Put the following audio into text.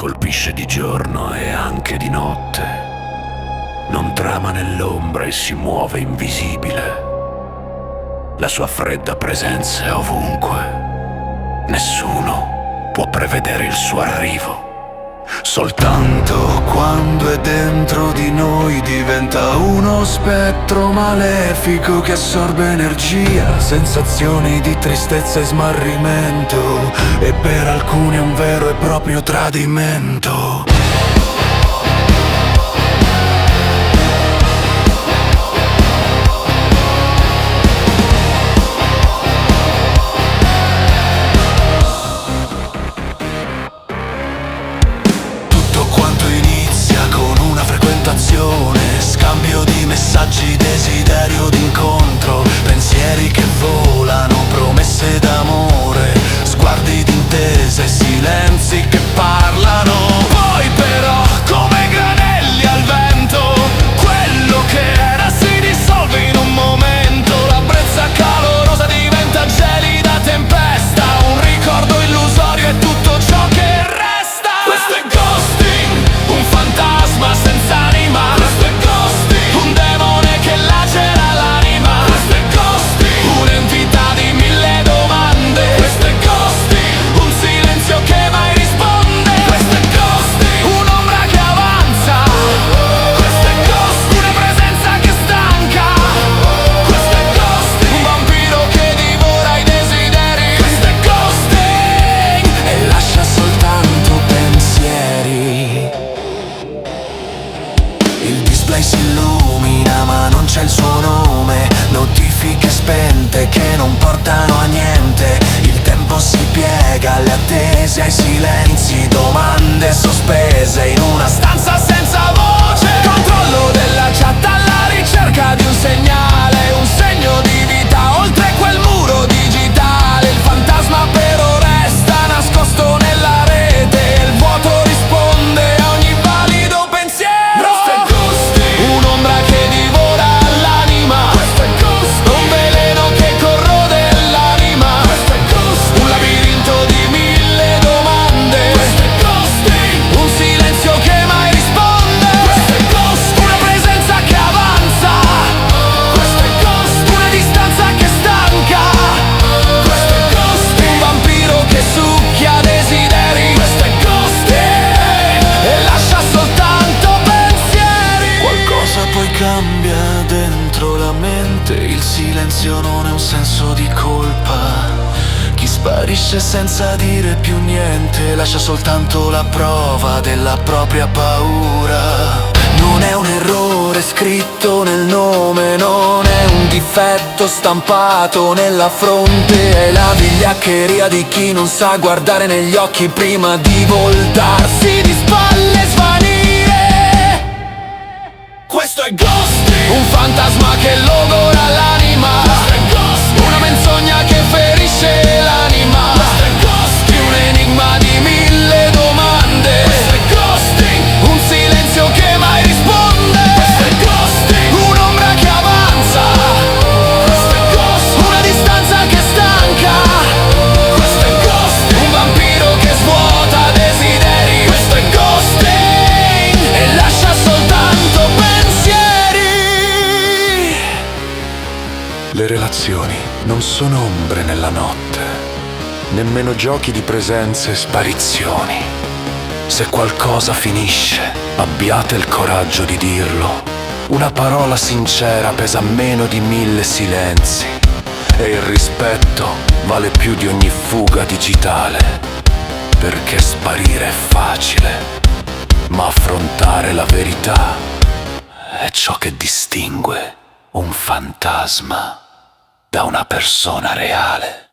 Colpisce di giorno e anche di notte. Non trama nell'ombra e si muove invisibile. La sua fredda presenza è ovunque. Nessuno può prevedere il suo arrivo. Soltanto quando è dentro di noi diventa uno spettro malefico che assorbe energia, sensazioni di tristezza e smarrimento, e per alcuni è un vero e proprio tradimento. Scambio di messaggi, desiderio d'incontro, pensieri che volano, promesse d'amore, sguardi d'intesa e silenzi che parlano. Poi però, come granelli al vento, quello che era si dissolve in un momento. La brezza calorosa diventa gelida tempesta, un ricordo illusorio è tutto ciò che resta. Questo è ghosting, un fantasma senza anima. Questo è ghosting, un demone che lacera l'anima. Questo è ghosting, un'entità di mille domande. Questo è ghosting, un silenzio che mai risponde. Questo è ghosting, un'ombra che avanza. Questo è ghosting, una presenza che stanca. Questo è ghosting, un vampiro che divora i desideri. Questo è ghosting, e lascia soltanto pensieri. Il display si illumina ma non c'è il suo nome, notifiche spente che non portano a niente. Il tempo si piega alle attese, ai silenzi, domande sospese in una stanza senza voce. Controllo della chat alla ricerca di un segnale, un segno di vita oltre quel muro digitale. Il fantasma però resta nascosto nella rete, il vuoto risponde a ogni valido pensiero. Un'ombra che divora l'anima. Questo è ghost, un veleno che corrode l'anima. Questo è ghost, un labirinto di mille domande. Questo è ghosting, un silenzio che mai risponde. Questo è ghost, una presenza che avanza. Questo è ghost, una distanza che stanca. Questo è ghost, un vampiro che succhia desideri. Questo è ghosting, e lascia soltanto pensieri. Qualcosa poi cambia dentro la mente, il silenzio non è un senso di colpa. Chi sparisce senza dire più niente lascia soltanto la prova della propria paura. Non è un errore scritto nel nome, non è un difetto stampato nella fronte, è la vigliaccheria di chi non sa guardare negli occhi prima di voltarsi di spalle e svanire. Questo è ghosting, un fantasma che logora l'anima. Questo è ghosting, una menzogna che ferisce l'anima. Questo è ghosting, un enigma di mille domande. Questo è ghosting, un silenzio che mai risponde. Questo è ghosting, un'ombra che avanza. Questo è ghosting, una distanza che stanca. Questo è ghosting, un vampiro che svuota desideri. Questo è ghosting, e lascia soltanto pensieri. Le relazioni non sono ombre nella notte, nemmeno giochi di presenze e sparizioni. Se qualcosa finisce, abbiate il coraggio di dirlo. Una parola sincera pesa meno di mille silenzi, e il rispetto vale più di ogni fuga digitale. Perché sparire è facile, ma affrontare la verità è ciò che distingue un fantasma da una persona reale.